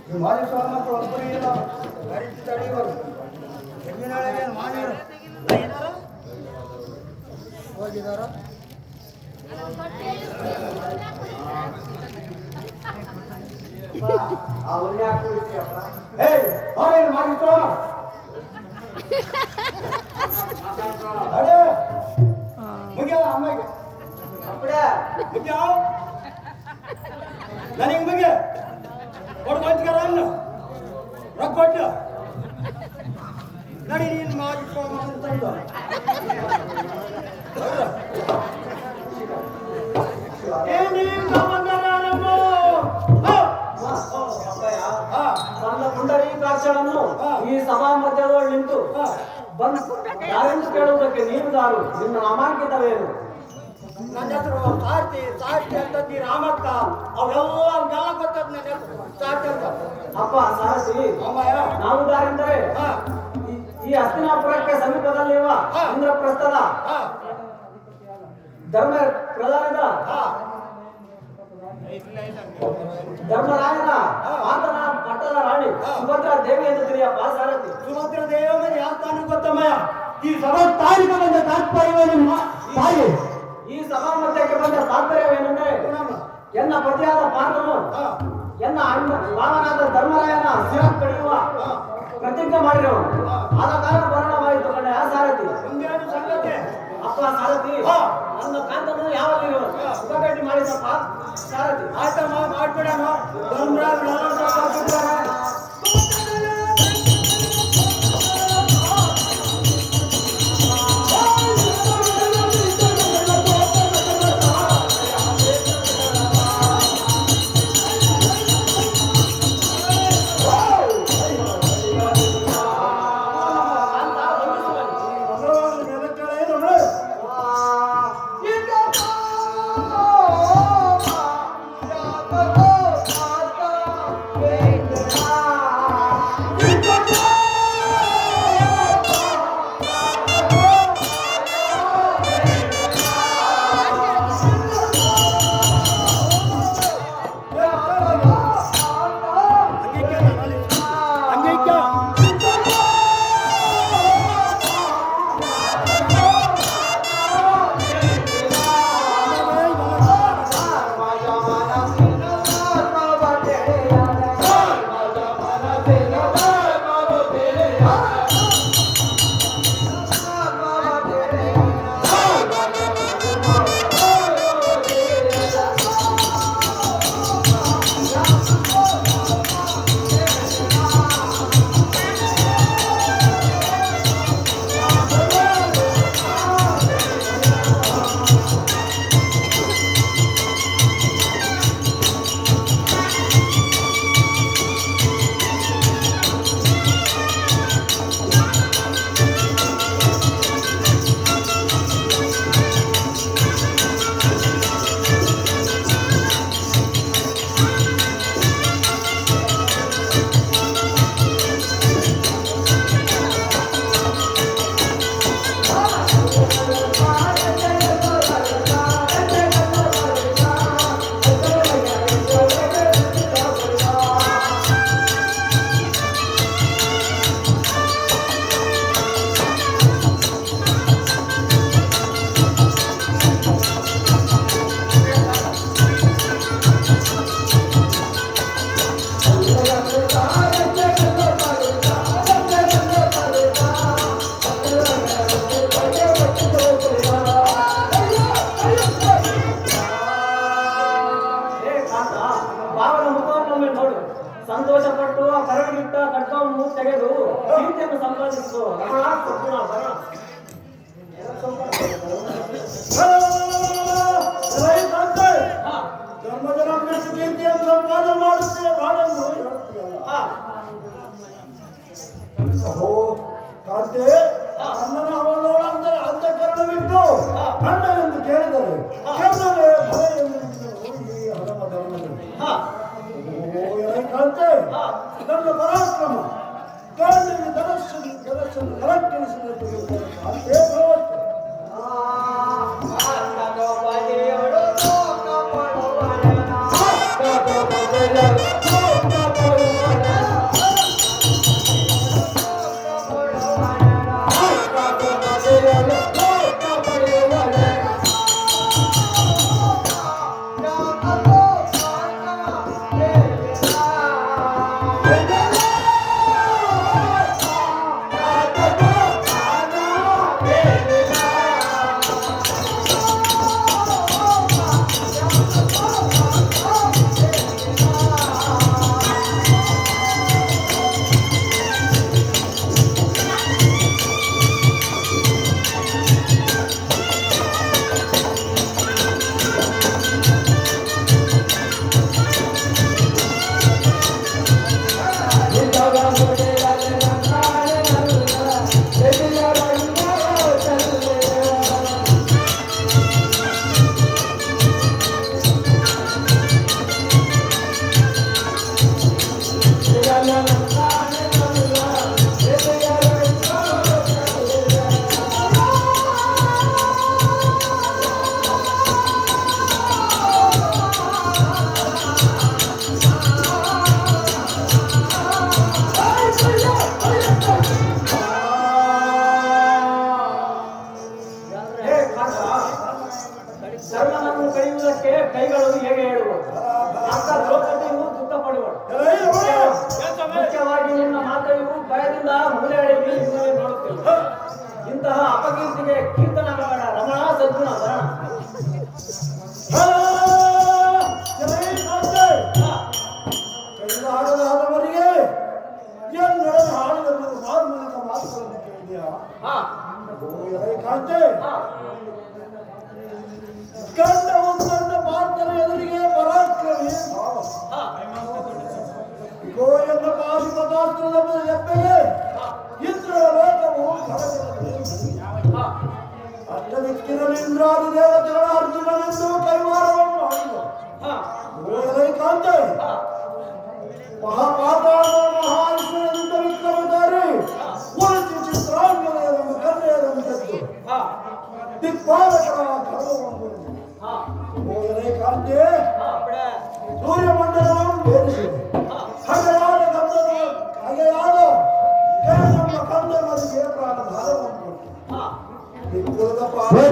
हमारे स्वामी को अपनी हरी चढ़ी ಹೋಗಿದಾರ. ನನಗೆ ಬಗ್ಗೆ ಕೊಡ್ಕೊಂತಾರ ಅನ್ನ ರೊಕ್ಕ ಕೊಟ್ಟು ನಡಿ ನೀನು ಮಾಡಿಕೊಂಡು ಪುಂಡರೀಕಾಕ್ಷರನ್ನು ಈ ಸಭಾ ಮಧ್ಯದೊಳಗೆ ನಿಂತು ಬಂದು ಯಾರೆಂದು ಕೇಳುವುದಕ್ಕೆ ನೀನು ದಾರು ನಿನ್ನ ನಾಮಾಂಕಿತವೇನು? ನನ್ನ ಹೆಸರು ಸಾರ್ತಿ ಸಾರ್ತಿ ಅಂತಂದಿ ರಾಮಕ್ಕ ಅವೆಲ್ಲ ಗೊತ್ತದ ನನ್ನ ಹೆಸರು ಸಾರ್ತಿ ಅಂತ. ಅಪ್ಪ ಸಾರಥಿ, ಅಮ್ಮಯ್ಯ ನಾವು ದಾರಿಂದರೆ ಈ ಹಸ್ತಿನಾಪುರಕ್ಕೆ ಸಮೀಪದಲ್ಲಿರುವ ಇಂದ್ರಪ್ರಸ್ಥದ ಧರ್ಮ ಪ್ರಧಾನದ ಧರ್ಮರಾಯನ ಆತನ ಪಟ್ಟದ ರಾಣಿ ಸುಭದ್ರಾ ದೇವಿ ಎಂದು ತಿಳಿಯಪ್ಪ ಸಾರಥಿ. ಸುಭದ್ರ ದೇವಿ ಯಾವ ತಾನು ಗೊತ್ತಮ್ಮಯ್ಯ? ಈ ಸಭಾ ತಾರೀಖ ಬಂದ ತಾತ್ಪರ್ಯವೇನು ತಾಯಿ? ಈ ಸಭಾ ಮಧ್ಯಕ್ಕೆ ಬಂದ ತಾತ್ಪರ್ಯವೇನೆಂದರೆ ಎನ್ನ ಪತಿಯಾದ ಪಾರ್ಥನು ಎನ್ನ ಅಣ್ಣ ಭಾವನಾದ ಧರ್ಮರಾಯನ ಶಿರ ಕಡಿಯುವ ಪ್ರತಿಜ್ಞೆ ಮಾಡಿರುವನು. ಆದ ಕಾರಣ ಪರಿಣಾಮವಾಯಿತು ಕಣ್ಣ ಸಾರಥಿ. ಒಂದೇನು ಸಂಗತಿ ಅಪ್ಪ ಸಾರಥಿ, ನನ್ನ ಕಾಂತನು ಯಾವಲ್ಲಿರುವ ಸುಖಗಟ್ಟಿ ಮಾಡಿದಪ್ಪ ಸಾರಥಿ. ಆಯ್ತಮ್ಮ ಮಾಡ್ಬಿಡೋಣ. ಸಂತೋಷಪಟ್ಟು ಆ ಕರಡಿಗಿಟ್ಟ ಕಟ್ಕೊಂಡು ತೆಗೆದು ಕೀರ್ತಿಯನ್ನು ಸಂಪಾದಿಸು. ಧರ್ಮಜನ ಕೀರ್ತಿಯನ್ನು ಸಂಪಾದನೆ ಮಾಡುತ್ತೇವೆ ಬಾಳೆಂದು ಕಾಂತೆ ಅಣ್ಣನ ಅವನೋಳ ಅಂದರೆ ಅಂತಃಕರಣವಿಟ್ಟು ಅಣ್ಣ ಎಂದು ಕೇಳಿದರೆ ಕೇಳಿದರೆ ಭಯ ಎಂದು ಹೋಗಿ ಹರಮ ಧರ್ಮದಲ್ಲಿ ಕಾಂತೆ ನನ್ನ ಪರಾಕ್ರಮ ಕಾಂತಿಗೆ ಕೆಲಸವನ್ನು ಕರಕ್ಕಿಳಿಸಿದ ಕಾಂತೆ ಇಂತಹ ಅಪಕೀರ್ತಿಗೆ ಕೀರ್ತನಗಳ ರಮಣ ಸದ್ಗುಣ ವರಣ. ಆಡಲಾದವರಿಗೆ ಎನ್ನಡೆ ಹಾಡಿದ ಮಾರುಮೂಲಿಕ ಮಾತುಗಳನ್ನು ಕೇಳಿದೆಯಾ? ಕಾಂತೆ ಗಂಡ ಒಂದೊಂದ ಪಾರ್ಥನ ಎದುರಿಗೆ ಪರಾಕ್ರಮಿ ಭಾವ ಗೋಯನ್ನ ಪಾಶು ಪದಾರ್ಥದ ಎಪ್ಪೆಗೆ ಇಂದ್ರನ ಲೋಕವು ಅಷ್ಟದಿಕ್ಕಿನಲ್ಲಿ ಇಂದ್ರಾದಿ ದೇವತೆಗಳ ಅರ್ಜುನನೆಂದು ಕೈವಾರವನ್ನು ಮಾಡಿದರು. ಕಾಂತೆ ಮಹಾಪಾತಾಳದ ಮಹಾವಿಷ್ಣುವಿನಿಂದ ವಿಕ್ರಮಧಾರಿ ಒಳಚು ಚಿತ್ರಾಂಗನೆಯನ್ನು ಕನ್ನೆಯನ್ನು ತೆಗೆದು ದಿಕ್ಪಾಲಕರ ಧರ್ಮವನ್ನು ಕಾಂತೆ ಸೂರ್ಯಮಂಡಲವನ್ನು ಬೇರಿಸಿದೆ. ಹಾಗೆಯಾದ ಹಾಗೆಯಾದ ನಮ್ಮ ಕಂದೆ ಮದಿಗೆ ಪ್ರಾಣಧಾರವನ್ನು ಕೊಟ್ಟು ದಿಕ್ಕುಲದ ಪಾಪಕ್ಕೆ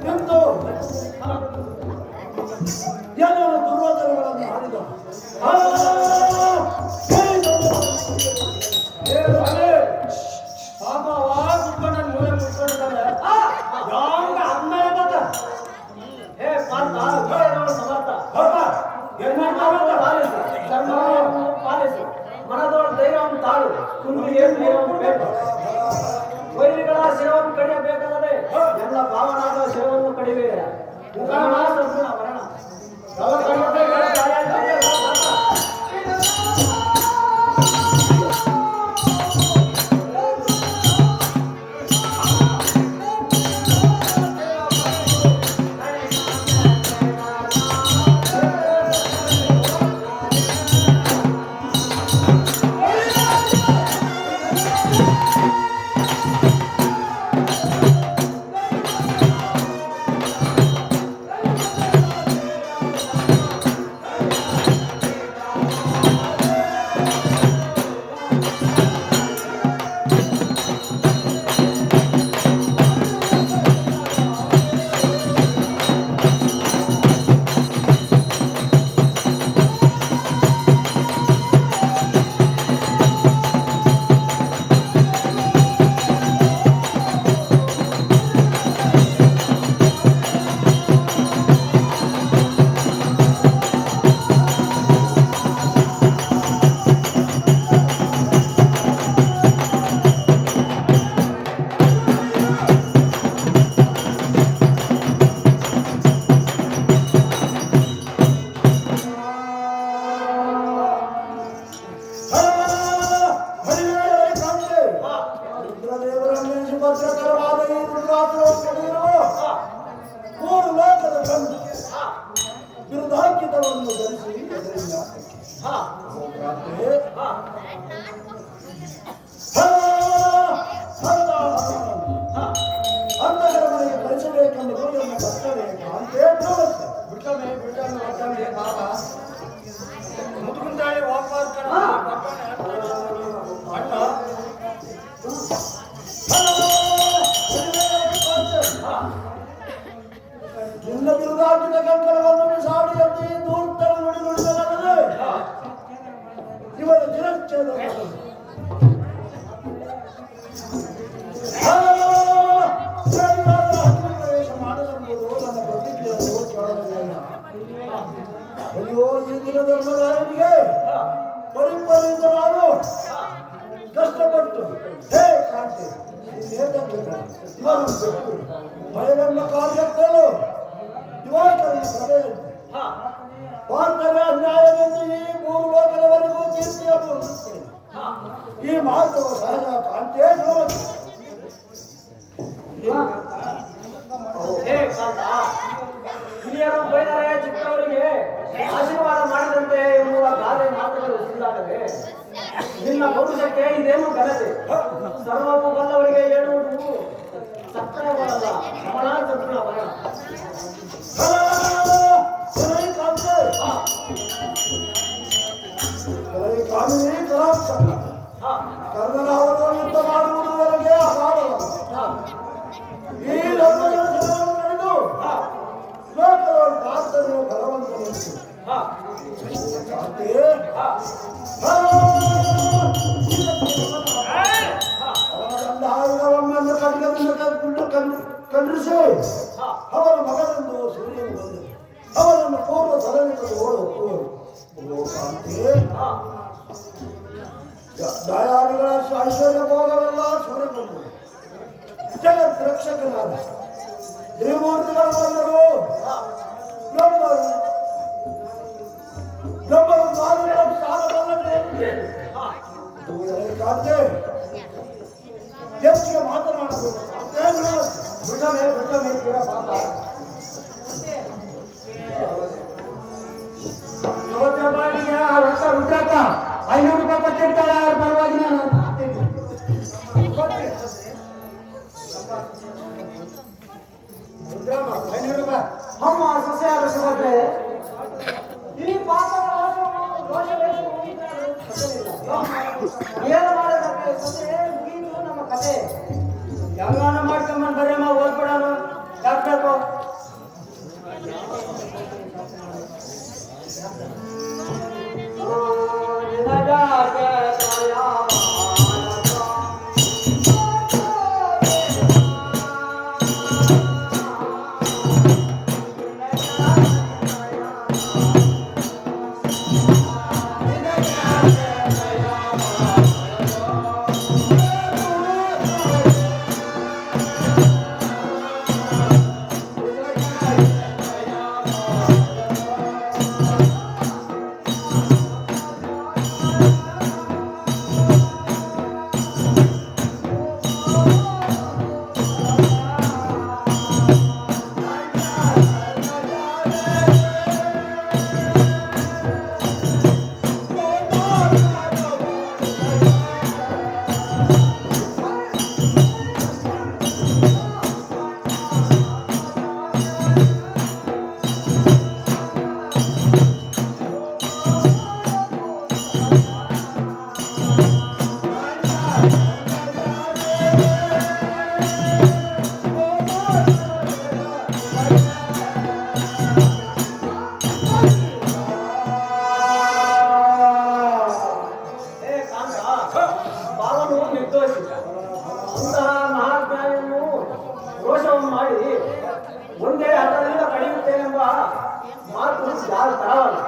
ನಿಂತು ಎಲ್ಲರೂ ದುರ್ವಚನಗಳನ್ನು ಆಡಿದ. ಮನದೊಳ ಧೈರ್ಯವನ್ನು ತಾಳು ಕುಂದಿಗೆ ವೈರಿಗಳ ಶಿರವನ್ನು ಕಡಿಯಬೇಕಾದರೆ ಎಲ್ಲ ಭಾವನಾದ ಶಿರವನ್ನು ಕಡಿವೆ. ಬಿರುದಾಂಕಿತವನ್ನು ಧರಿಸಿ ಅಂತಗರ ಮನೆಗೆ ಕಳಿಸಬೇಕೆಂಬುದು ನನ್ನ ಕರ್ತವ್ಯ. ಕಾಂತೆ ಬಿಟ್ಟನೆ ಬಾಬಾ ಮುದುಕುಂದಾಳಿ ವಾಪಸ್ ನಿನ್ನ ಬಿರುದಾಂಕಿತ ಕಂಕಣವನ್ನು ಸಾಡಿಯಲ್ಲಿ ದೂರ್ತನ ನುಡಿ ನುಡಿದಲ್ಲದೆ ಇವರ ದಿನಚ್ಛೇದ ಪ್ರವೇಶ ಮಾಡಲೆಂಬುದು ನನ್ನ ಪ್ರತಿಜ್ಞೆಯನ್ನು ಕೇಳಲಿಲ್ಲ. ಅಯ್ಯೋ ಈ ದಿನ ಧರ್ಮರಾಯನಿಗೆ ಪರಿಪರಿತ ನಾನು ಕಷ್ಟಪಟ್ಟು ಹೇ ಕಾಂತೆ ಭಯವೆಂಬ ಕಾರ್ಯಕ್ಕೇಳು ದಿವಾಕರನ ಸಭೆಯಲ್ಲಿ ವಾರ್ತವ್ಯ ಅನ್ಯಾಯವೆಂದು ಈ ಮೂರು ಲೋಕದವರೆಗೂ ಕೀರ್ತಿಯನ್ನು ಹೊಂದುತ್ತೇನೆ. ಈ ಮಾತು ಸಹಜ ಕಾಂತೆ ಹಿರಿಯರು ಬೈದರೆ ಚಿಕ್ಕವರಿಗೆ ಆಶೀರ್ವಾದ ಮಾಡಿದಂತೆ ಎನ್ನುವ ಗಾದೆ ಮಾತುಗಳು ಸುಳ್ಳಾಗವೆ. ನಿನ್ನ ಪೌರುಷಕ್ಕೆ ಇದೇನು ಘನತೆ? ಸರ್ವವು ಬಲ್ಲವರಿಗೆ ಹೇಳುವುದು ಸತ್ಯವಲ್ಲ. ರಮಣ ಸದ್ಗುಣ ವರಣ. ಕಾಮಿನಿ ಕಲಾಕ್ಷ ಕರ್ಣನ ಅವರನ್ನು ಖಂಡಿಸಿ ಅವರ ಮಗನನ್ನು ಸೂರ್ಯನು ಬಂದು ಅವನನ್ನು ಪೂರ್ವ ಸದನದಲ್ಲಿ ದಯಾಳಿಗಳ ಐಶ್ವರ್ಯ ಭೋಗವೆಲ್ಲ ಸೂರ್ಯಗೊಂಡು ಜಗತ್ ರಕ್ಷಕನಾದ ದೇವಮೂರ್ತಿಗಳು ಬಂದರು. ನಮ್ಮನ್ನು ಮಾನವರ ಸ್ಥಾನವನ್ನೇ ಹೆಚ್ಚಿಗೆ ಮಾತನಾಡಬೇಕು. ರುದ್ರಕ್ಕ 500 ರೂಪಾಯಿ ಕೊಟ್ಟಿರ್ತಾಳೆ ಅವ್ರ ಪರವಾಗಿ ನಾನು ರುದ್ರಮ್ಮ 500 ರೂಪಾಯಿ ಅಮ್ಮ ಸಸ್ಯಾರ ಸುಭದ್ರೆ ಈ ಪಾಪದ ಏನು ಮಾಡೋದಕ್ಕೆ ಸೊಸೆ ಮುಗಿದು ನಮ್ಮ ಕತೆ ಹೆಂಗಾನ ಮಾಡ್ಕೊಂಬಂದು ಬರೀಮ್ಮ ಓದ್ಬಿಡೋಣ ಯಾಕಬೇಕು ಒಂದೇ ಹಠದಿಂದ ಕಳೆಯುತ್ತೇನೆಂಬ ಮಾತು ಯಾರು ತರವಲ್ಲ.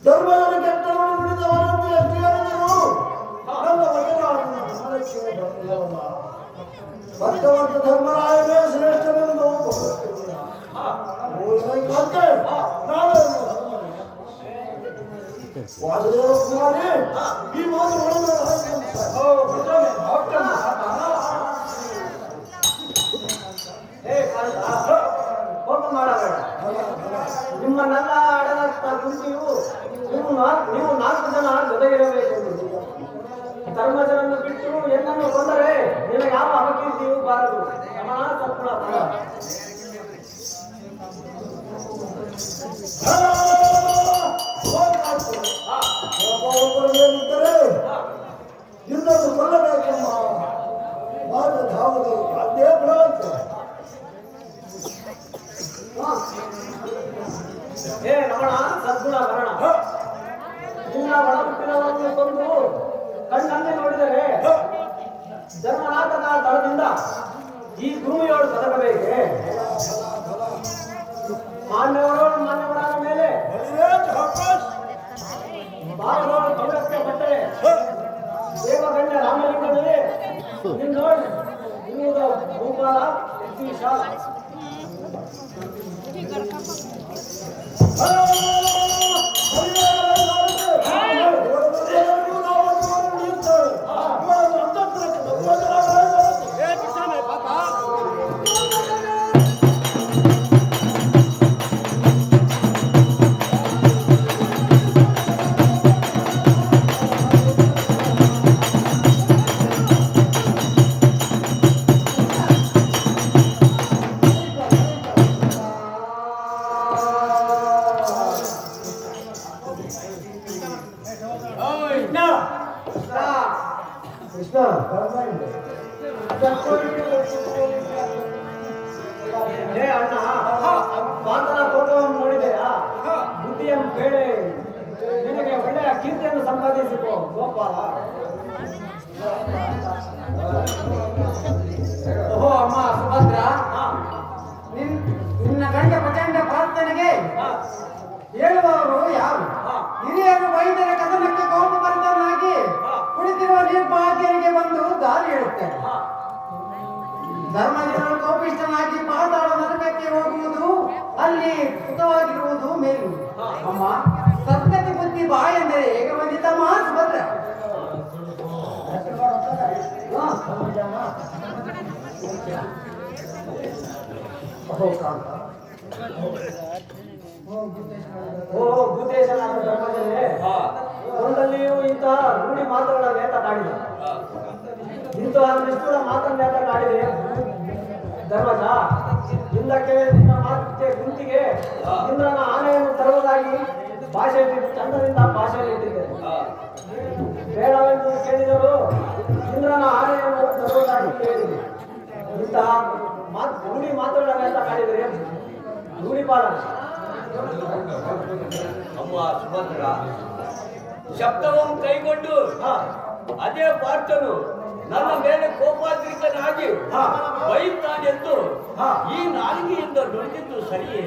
ಧರ್ಮದ ಕೆಟ್ಟವನ್ನು ಬಿಡಿದವರನ್ನು ಎಷ್ಟು ಹೇಳಿದರು ನನ್ನ ಬಗೆಯ ಭಕ್ತವಂತ ಧರ್ಮರಾಯನೇ ಶ್ರೇಷ್ಠವೆಂದು ವಾಸುದೇವ ಕುಮಾರಿ ಈ ಮಾತು ನಿಮ್ಮನ್ನೆಲ್ಲ ಆಡದಂತ ಗುಂಪಿಯು ನೀವು 4 ಜನ ಜೊತೆಗಿರಬೇಕು. ಧರ್ಮಜನನ್ನು ಬಿಟ್ಟು ಏನನ್ನು ಕೊಂದರೆ ನಿಮಗೆ ಯಾವ ಅಪಕೀರ್ತಿಯೂ ಬಾರದು. ಸದ್ಗುಣ ಭರಣ ನಿನ್ನ ಒಳಗುಟ್ಟಿನವನ್ನು ಕೊಂದು ಕಣ್ಣಲ್ಲಿ ನೋಡಿದರೆ ಧರ್ಮನಾಥನ ದಳದಿಂದ ಈ ಭೂಮಿಯೋಡು ಬದಕಬೇಕೆ? ಮಾನ್ಯವರಾದ ಮೇಲೆ ಬಾರದೋಡು ಪೌರಸ್ತ್ಯ ಪಟ್ಟರೆ ದೇವಗಣ್ಯ ರಾಮಲಿಂಗನೇ ನಿನ್ನೋಡು ಇನ್ನೂರ ಭೂಪಾಲ ಎತ್ತಿ ವಿಶಾಲ ಕೃಷ್ಣ ಹೇ ಅಣ್ಣ ಮಾತನ ಕೋಪವನ್ನು ನೋಡಿದೆಯಾ? ಬುದ್ಧಿಯನ್ನು ಬೇಳೆ ನಿನಗೆ ಒಳ್ಳೆಯ ಕೀರ್ತಿಯನ್ನು ಸಂಪಾದಿಸಿಕೋ ಗೋಪಾಲ. ಓಹೋ ಅಮ್ಮ ಸುಭದ್ರ, ನಿನ್ನ ಗಂಡ ಪ್ರಚಂಡ ಪ್ರಾರ್ಥನೆಗೆ ಹೇಳುವವರು ಯಾರು? ಹಿರಿಯರು ವೈದ್ಯರ ಕಥನಕ್ಕೆ ಕೋಪಭರಿತನಾಗಿ ಕುಳಿತಿರುವ ನಿರ್ಭಾಗ್ಯರಿಗೆ ಬಂದು ದಾರಿ ಹೇಳುತ್ತಾರೆ. ಧರ್ಮಜನರು ಕೋಪಿಷ್ಠನಾಗಿ ಪಾತಾಳ ನರಕಕ್ಕೆ ಹೋಗುವುದು, ಅಲ್ಲಿ ಸುಖವಾಗಿರುವುದು ಮೇಲು. ಅಮ್ಮ ಸದ್ಗತಿ ಬುದ್ಧಿ ಬಾ ಎಂದರೆ ಹೇಗ ಬಂದಿತಮ್ಮ ಸುಭದ್ರ? ಓ ಭೂತೇಶನಾದ ಧರ್ಮಜನೇ, ಒಂದಲ್ಲಿಯೂ ಇಂತಹ ರೂಢಿ ಮಾತುಗಳ ನೇತ ಕಾಡಿದ. ಇಂತಹ ನಿಷ್ಠುರ ಮಾತನ್ನೇತ ಕಾಡಿದೆ ಧರ್ಮಜ. ಹಿಂದಕ್ಕೆ ನಿನ್ನ ಮಾತಿಗೆ ಗುಂತಿಗೆ ಇಂದ್ರನ ಆನೆಯನ್ನು ತರುವುದಾಗಿ ಚಂದದಿಂದ ಭಾಷೆಯಲ್ಲಿ ಇಟ್ಟಿದ್ದೆ. ಬೇಡವೆಂದು ಕೇಳಿದರು, ಇಂದ್ರನ ಆನೆಯನ್ನು ತರುವುದಾಗಿ ಕೇಳಿದೆ. ಇಂತಹ ರೂಢಿ ಮಾತುಗಳ ನೇತ ಕಾಡಿದರೆ ರೂಢಿ ಪಾಲನೆ. ಅಮ್ಮ ಸುಭದ್ರ ಶಬ್ದವನ್ನು ಕೈಗೊಂಡು ಅದೇ ಪಾರ್ಥನು ನನ್ನ ಮೇಲೆ ಕೋಪಾದ್ರಿಕನಾಗಿ ಬೈತಾನೆಂದು ಈ ನಾಲಿಗೆಯಿಂದ ನುಡಿದಿದ್ದು ಸರಿಯೇ.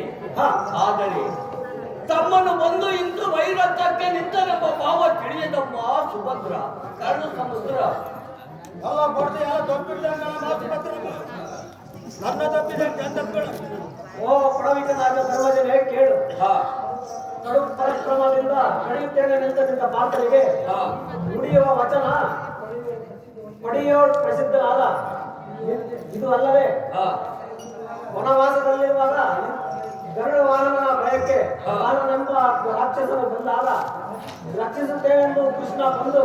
ಆದರೆ ತಮ್ಮನ್ನು ಬಂದು ಇಂದು ವೈರತ್ವಕ್ಕೆ ನಿಂತನೆಂಬ ಭಾವ ತಿಳಿಯದಮ್ಮ ಸುಭದ್ರ. ಕರ್ಣ ಸಮುದ್ರ ಎಲ್ಲ ಬರ್ದು ಎಲ್ಲ ತಪ್ಪಿದ್ದಂಗ ನನ್ನ ತಪ್ಪಿದ ಓ ಪುಡವಿಕನಾದ ಧರ್ಮಜನೇ ಕೇಳು. ಕಡು ಪರಿಶ್ರಮದಿಂದ ನಡೆಯುತ್ತೇನೆ ನಿಂತ ಪಾತ್ರರಿಗೆ ನುಡಿಯುವ ವಚನ ಪಡೆಯೋ ಪ್ರಸಿದ್ಧನಾದ ಇದು ಅಲ್ಲವೇ? ವನವಾಸದಲ್ಲಿರುವಾಗ ಗರುಡ ವಾಹನನ ಭಯಕ್ಕೆ ವಾಹನನೆಂಬ ರಾಕ್ಷಸನು ಬಂದಾಗ ರಕ್ಷಿಸುತ್ತೇನೆಂದು ಕೃಷ್ಣ ಬಂದು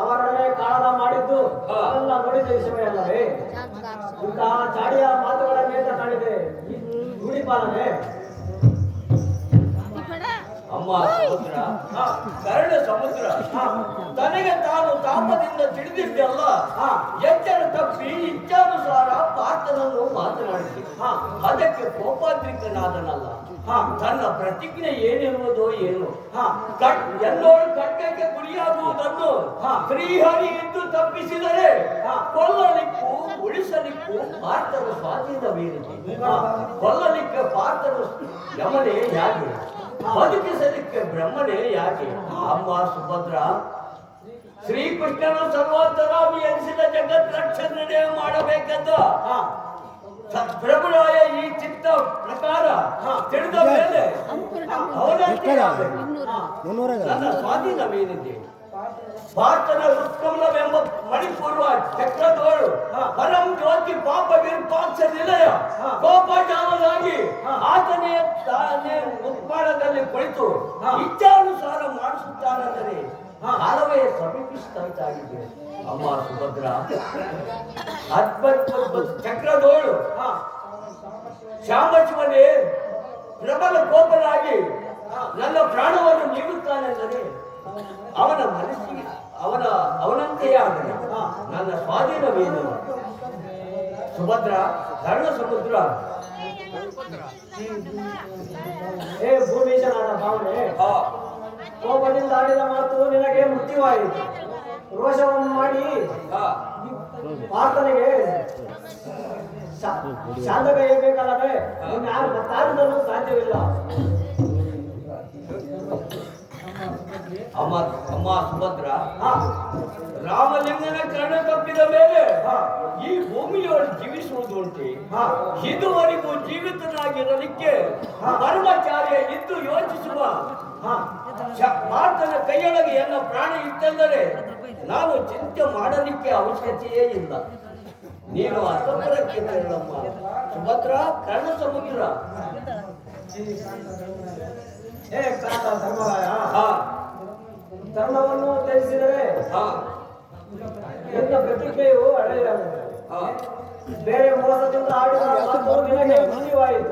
ಅವರೊಡನೆ ಕಾಳಗ ಮಾಡಿದ್ದು ಅವೆಲ್ಲ ನೋಡಿದ ವಿಷಯವೇ ಅಲ್ಲವೇ? ಇಂತಹ ಚಾಡಿಯ ಮಾತುಗಳ ನೇತ ಕಾಣಿದೆ ಈ ರೂಢಿ ಪಾಲನೆ. ಅಮ್ಮ ಸಮುದ್ರ ಕರಡ ಸಮುದ್ರ ತನಗೆ ತಾನು ತಾಪದಿಂದ ತಿಳಿದಿದ್ದಲ್ಲ ಎಚ್ಚರ ತಪ್ಪಿ ಇಚ್ಛಾನುಸಾರ ಪಾರ್ಥನನ್ನು ಮಾತನಾಡಿಸಿ ಅದಕ್ಕೆ ಕೋಪಾದ್ರಿಕನಾದನಲ್ಲ. ತನ್ನ ಪ್ರತಿಜ್ಞೆ ಏನಿರುವುದೋ ಏನು ಎಲ್ಲೋಳು ಖಡ್ಗಕ್ಕೆ ಗುರಿಯಾಗುವುದನ್ನು ಶ್ರೀಹರಿ ಎಂದು ತಪ್ಪಿಸಿದರೆ ಕೊಲ್ಲಲಿಕ್ಕೂ ಉಳಿಸಲಿಕ್ಕೂ ಪಾರ್ಥನ ಸ್ವಾಧೀನವೇನಿದೆ. ಕೊಲ್ಲಲಿಕ್ಕೆ ಪಾರ್ಥನು ಯಮನೇ ಯಾಕೆ, ಬದುಕಿಸಲಿಕ್ಕೆ ಬ್ರಹ್ಮನೇ ಯಾಕೆ? ಅಮ್ಮ ಸುಭದ್ರ ಶ್ರೀಕೃಷ್ಣನು ಸರ್ವಾಂತರಾಮಿ ಎನಿಸಿದ ಜಗತ್ ರಕ್ಷಣೆ ಮಾಡಬೇಕೆಂದ ಪ್ರಭುರಾಯ ಈ ಚಿತ್ತ ಪ್ರಕಾರ ತಿಳಿದ ಮೇಲೆ ನನ್ನ ಸ್ವಾಧೀನವೇನಿದೆ. ಭಾರತದ ಉತ್ಕಮಲವೆಂಬ ಮಣಿಪೂರ್ವ ಚಕ್ರದೋಳು ಪರಂ ಜ್ಯೋತಿ ಪಾಪ ವಿರೂಪಾಕ್ಷ ನಿಲಯ ಕೋಪಜಾಲನಾಗಿ ಆತನೇ ತಾನೇ ಉತ್ಪಾದದಲ್ಲಿ ಕುಳಿತು ಇಚ್ಛಾನುಸಾರ ಮಾಡಿಸುತ್ತಾನೆಂದರೆ ಕಾಲವೇ ಸಮೀಪಿಸಿದಂತಾಗಿದೆ. ಅಮ್ಮ ಸುಭದ್ರ ಅದ್ಭುತ ಚಕ್ರದೋಳು ಶಾಂಬಶಿವನೇ ಪ್ರಬಲ ಕೋಪನಾಗಿ ನನ್ನ ಪ್ರಾಣವನ್ನು ನೀಡುತ್ತಾನೆಂದರೆ ಅವನ ಮನಸ್ಸಿಗೆ ಅವನಂತೆಯೇ ಆಗಲಿ. ನನ್ನ ಸ್ವಾಧೀನವೇನು ಸುಭದ್ರ? ಕರ್ಣ ಸಮುದ್ರ ಹೇ ಭೂಮೀಶನಾದ ಭಾವನೆ, ಹಾ ಕೋಪದಿಂದ ಆಡಿದ ಮಾತು ನಿನಗೆ ಮೃತ್ಯುವಾಯಿತು. ರೋಷವನ್ನು ಮಾಡಿ ಹಾ ಪಾರ್ಥನಿಗೆ ಶಾಂತ ಕೈಯಬೇಕಲ್ಲವೇ? ಇನ್ನು ಯಾರು ಮತ್ತಾರಿಂದಲೂ ಸಾಧ್ಯವಿಲ್ಲ. ಅಮ್ಮ ಅಮ್ಮ ಸುಭದ್ರ, ಹಾ ರಾಮಲಿಂಗನ ಕರ್ಣ ತಪ್ಪಿದ ಮೇಲೆ ಹಾ ಈ ಭೂಮಿಯೊಳಗೆ ಜೀವಿಸುವುದು ಉಂಟೆ. ಹಾ ಇದುವರೆಗೂ ಜೀವಿತನಾಗಿರಲಿಕ್ಕೆ ಬ್ರಹ್ಮಚಾರ್ಯ ಇದ್ದು ಯೋಚಿಸುವ ಹಾ ಪಾರ್ಥನ ಕೈಯೊಳಗೆ ಎಲ್ಲ ಪ್ರಾಣ ಇತ್ತೆಂದರೆ ನಾನು ಚಿಂತೆ ಮಾಡಲಿಕ್ಕೆ ಅವಶ್ಯಕತೆಯೇ ಇಲ್ಲ. ನೀನು ಅಸಂಬರಕ್ಕೆ ಹೇಳಮ್ಮ ಸುಭದ್ರ. ಕರ್ಣ ಸಮುದ್ರ ಹೇ ಕಾಂತ ಧರ್ಮರಾಯ, ಹಾ ಧರ್ಮವನ್ನು ತ್ಯಜಿಸಿದರೆ ಹಾ ನಿನ್ನ ಪ್ರತಿಜ್ಞೆಯು ಹಳೆಯದಾಗಿದೆ. ಹಾ ಬೇರೆ ಮೋಸದಿಂದ ಆಡಿದ ಮಾತು ನಿನಗೆ ಮೃತ್ಯುವಾಯಿತು.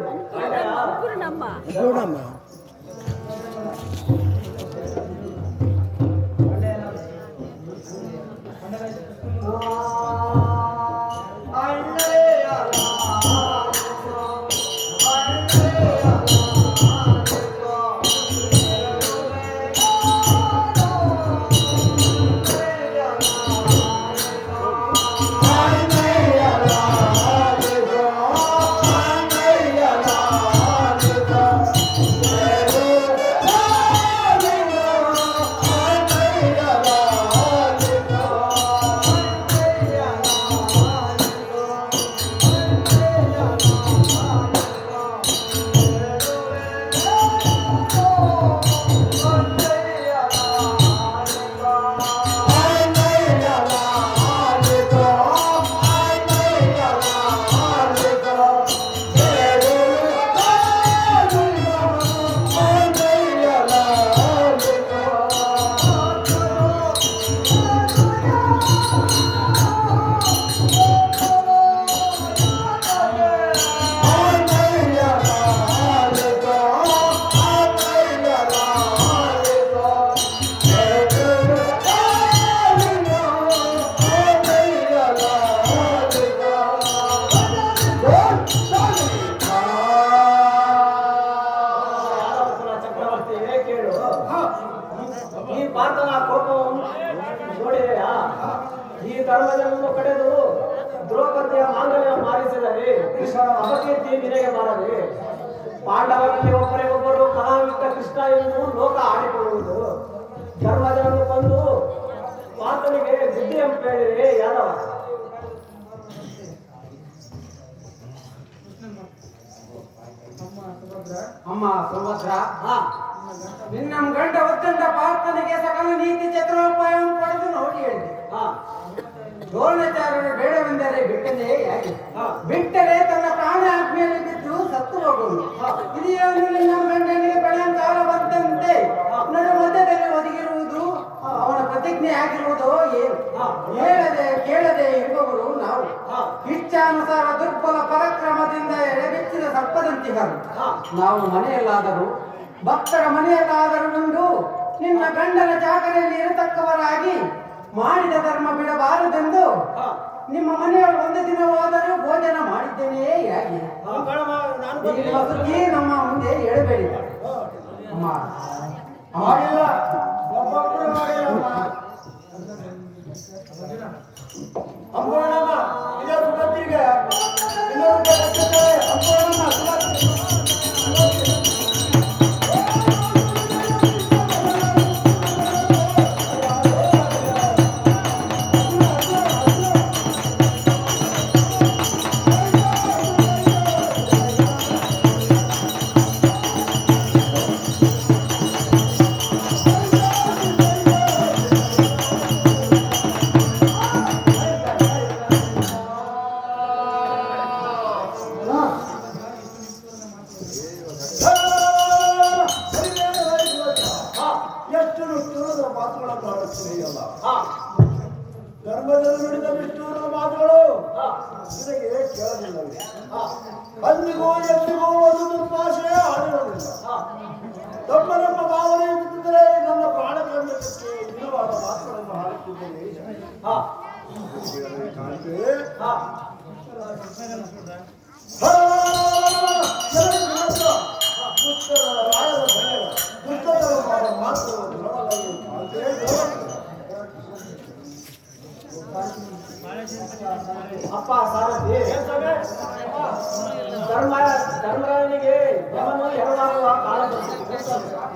ಪಾರ್ಥನ ಕೋಪವನ್ನು ನೋಡಿದೆಯಾ? ಈ ಧರ್ಮಜನನ್ನು ಕಡೆದು ದ್ರೌಪದಿಯ ಮಾಂಗಲ್ಯ ಮಾರಿಸಿದರೆ ಕೃಷ್ಣನ ಅಪಕೀರ್ತಿ ನಿನಗೆ ಬಾರದೆ. ಪಾಂಡವರಲ್ಲಿ ಒಬ್ಬರಿಗೊಬ್ಬರು ಕಲಾವಿದ ಕೃಷ್ಣ ಎಂದು ಲೋಕ ಆಡಿಕೊಳ್ಳುವುದು. ಧರ್ಮಜನನ್ನು ಕೊಂದು ಪಾರ್ಥನಿಗೆ ಬುದ್ಧಿ ಅಂತ ಹೇಳಿದರೆ ಯಾದವ. ಅಮ್ಮ ಸುಭದ್ರ, ಹಾ ನಿನ್ನ ಗಂಡ ಒತ್ತಂಡ ಪಾರ್ಥನಿಗೆ ಸಕಲ ನೀತಿ ಚತುರೋಪಾಯವನ್ನು ಪಡೆದು ನೋಡಿ ಹೇಳಿದೆ. ಹಾ ದ್ರೋಣಾಚಾರ್ಯರು ಬೇಡವೆಂದರೆ ಬಿಟ್ಟನೇ ಯಾಕೆ? ಬಿಟ್ಟರೆ ತನ್ನ ಪ್ರಾಣ ಆಜ್ಞೆಯಲ್ಲಿ ಬಿದ್ದು ಸತ್ತು ಹೋಗುವುದು. ಹಿರಿಯವನು ನಿನ್ನ ಗಂಡನಿಗೆ ಬೆಳೆಯಂಕಾಲ ಬಂದಂತೆ ನಡು ಮಧ್ಯದಲ್ಲಿ ಒದಗಿರುವುದು ಅವನ ಪ್ರತಿಜ್ಞೆ ಆಗಿರುವುದೋ ಏನು? ಹೇಳದೆ ಕೇಳದೆ ಇರುವವರು ನಾವು. ಇಚ್ಛಾನುಸಾರ ದುರ್ಬಲ ಪರಾಕ್ರಮದಿಂದ ಎಳೆಬಿಚ್ಚಿದ ಸರ್ಪದಂತಿಗರು ನಾವು. ಮನೆಯಲ್ಲಾದರೂ ಭಕ್ತರ ಮನೆಯಲ್ಲಾದರೂ ಉಂಡು ನಿನ್ನ ಗಂಡನ ಜಾಗದಲ್ಲಿ ಇರತಕ್ಕವರಾಗಿ ಮಾಡಿದ ಧರ್ಮ ಬಿಡಬಾರದೆಂದು ನಿಮ್ಮ ಮನೆಯವರು ಒಂದು ದಿನವಾದರೂ ಭೋಜನ ಮಾಡಿದ್ದೇನೆಯೇ ಯಾಕೆ? ಈ ವಸತಿ ನಮ್ಮ ಮುಂದೆ ಹೇಳಬೇಡಿ ಅಮ್ಮ. ಮಾಡಿಲ್ಲ, ಒಬ್ಬೊಬ್ಬರು ಮಾಡಿಲ್ಲಮ್ಮ. ಅಂಬೋಣಮ್ಮ ಇದೇ ಸುಭದ್ರಿಗೆ ಇನ್ನೊಂದು ಅಂಬೋಣಮ್ಮ ಧರ್ಮದಲ್ಲಿ ನುಡಿದ ವಿಷ್ಣುವಿನ ಮಾತುಗಳು ನಿನಗೆ ಕೇಳಲಿಲ್ಲವೇ? ಅಂದಿಗೂ ಎಂದಿಗೂ ಒಂದು ದುರ್ಭಾಷೆ ಆಡಿರಲಿಲ್ಲ. ನಮ್ಮ ಭಾವನೆ ಇದ್ದಿದ್ದರೆ ನನ್ನ ಪ್ರಾಣಕಂಡಕ್ಕೆ ವಿಧವಾದ ಮಾತುಗಳನ್ನು ಆಡುತ್ತಿದ್ದೇನೆ. ಕಾಣ್ತೇ ಮಾತ್ರ ದ್ರವದಲ್ಲಿ ಕಾಂತೇ ಅಪ್ಪ ಸಾರಥಿ ಧರ್ಮರಾಯನಿಗೆ ಯಮನು ಎರಡಾಗುವ ಕಾಲ ಬಂದಿದೆ.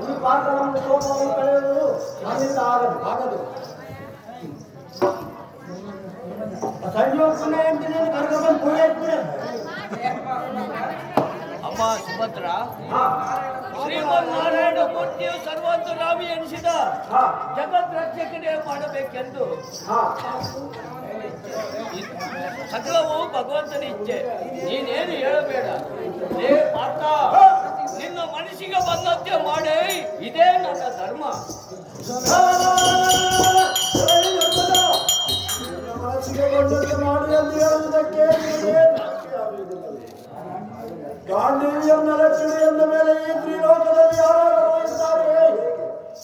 ಈ ಪಾತ್ರ ನಮ್ಮ ಕೋಪವನ್ನು ಕಳೆಯುವುದು ನನ್ನಿಂದ ಆಗದು. ಸಂಜೋಪನೆ ಅಂತೀನಿ ಕರ್ಕೊಂಡು ಪೂಜೆ ಇಟ್ಬಿಡಿ. ಅಮ್ಮ ಸುಭದ್ರ, ಶ್ರೀಮನ್ನಾರಾಯಣ ಮೂರ್ತಿಯು ಸರ್ವಾಂತರಾಮಿ ಎನಿಸಿದ ಜಗತ್ ರಕ್ಷಕನೇ ಮಾಡಬೇಕೆಂದು ಸಕಲವು ಭಗವಂತನ ಇಚ್ಛೆ. ನೀನೇನು ಹೇಳಬೇಡ. ಲೇ ಪಾರ್ಥ, ನಿನ್ನ ಮನಸ್ಸಿಗೆ ಬಂದಂತೆ ಮಾಡೇ, ಇದೇ ನನ್ನ ಧರ್ಮ. ಮನಸ್ಸಿಗೆ ಬಂದಂತೆ ಮಾಡಿ ಎಂದು ಹೇಳುವುದಕ್ಕೆ ಗಾಂಧೀಜಿಯನ್ನ ರಕ್ಷಣೆ ಎಂದ ಮೇಲೆ ಈ ತ್ರಿಲೋಕದಲ್ಲಿ ಯಾರಾದರೂ ಇದ್ದಾರೆ,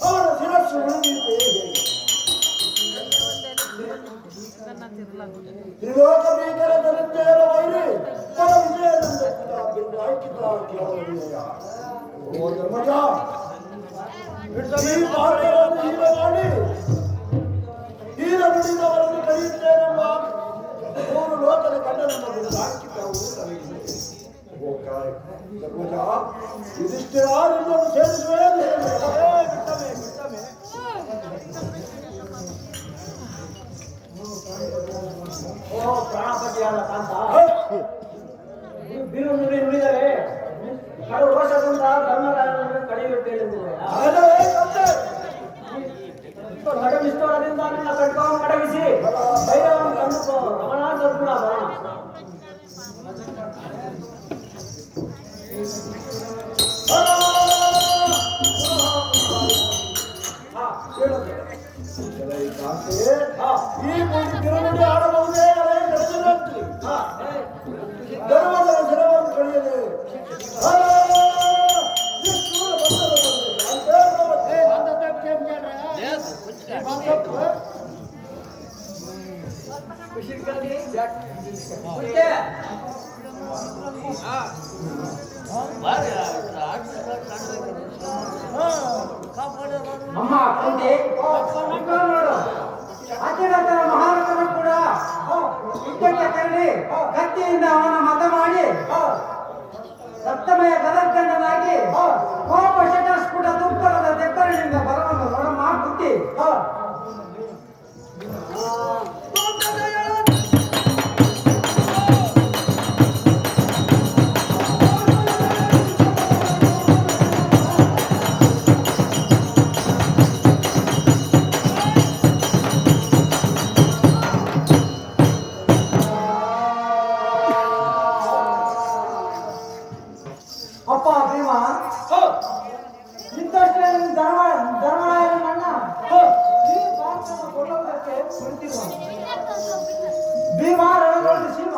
ಅವರ ಶಿರಸ್ಸು ಉಳಿದಿದೆ. ತ್ರಿಲೋಕ ಭೀಕರದಂತೆ ವೈರಿ ಪರ ವಿಜಯನಂದ ಆಯ್ಕಿತ ಕೇಳಲಿಲ್ಲ. ಓ ಧರ್ಮಜ, ಈ ಭಾರತವನ್ನು ಹೀರ ಮಾಡಿ ಹೀರ ನುಡಿದವರನ್ನು ಕರೆಯುತ್ತೇನೆಂಬ ಮೂರು ಲೋಕದ ಕಣ್ಣನನ್ನು ಆಯ್ಕಿತವು ತಲೆಗಿದೆ. ಓ ಕಾಯ್ ಧರ್ಮಜ, ಇದಿಷ್ಟೇ ನಿನ್ನನ್ನು ಸೇರಿಸುವೆ. ಓ ಪ್ರಾಣಪತಿಯಾದ ಕಾಂತ, ಬಿರು ನುಡಿದರೆ ಕಡು ರೋಷದಿಂದ ಧರ್ಮರಾಯನನ್ನು ಕಳೆಯುತ್ತೇನೆಂದಿದೆ. ಕಡವಿಷ್ಟದಿಂದ ನಿನ್ನ ಕಟ್ಕವನ್ನು ಕಡಗಿಸಿ ಭೈರವನ್ನು ಕಂಡು ರಮಣ ಸದ್ಗುಣ ಬರೋಣ. ಈ ಕಿರುನುಡಿ ಆಡಬಹುದೇ ಧರ್ಮದ ಜಲವನ್ನು ಕಳೆಯಲು ಅಮ್ಮ ಕುಂತಿ ನೋಡು, ಅತಿರಥರ ಮಹಾರಥನು ಕೂಡ ಯುದ್ಧಕ್ಕೆ ತೆರಳಿ ಕತ್ತಿಯಿಂದ ಅವನ ಮತ ಮಾಡಿ ಸಪ್ತಮಯ ಗದರ್ಗಂಡನಾಗಿ ಕೋಪ ಶಟಸ್ಫುಟ ತುಪ್ಪರದ ತೆಪ್ಪರಿನಿಂದ ಬರವನ್ನು ನೋಡಮ್ಮ ಕುಂತಿ. ಅಪ್ಪ ಭೀಮ, ಇದ್ದಷ್ಟೇ ಧರ್ಮರಾಯನನ್ನ ಈ ಭಾರತವನ್ನು ಕೊಲ್ಲುವುದಕ್ಕೆ ಕುಳಿತಿರುವ ಭೀಮ ರಣದಲ್ಲಿ ಶಿವ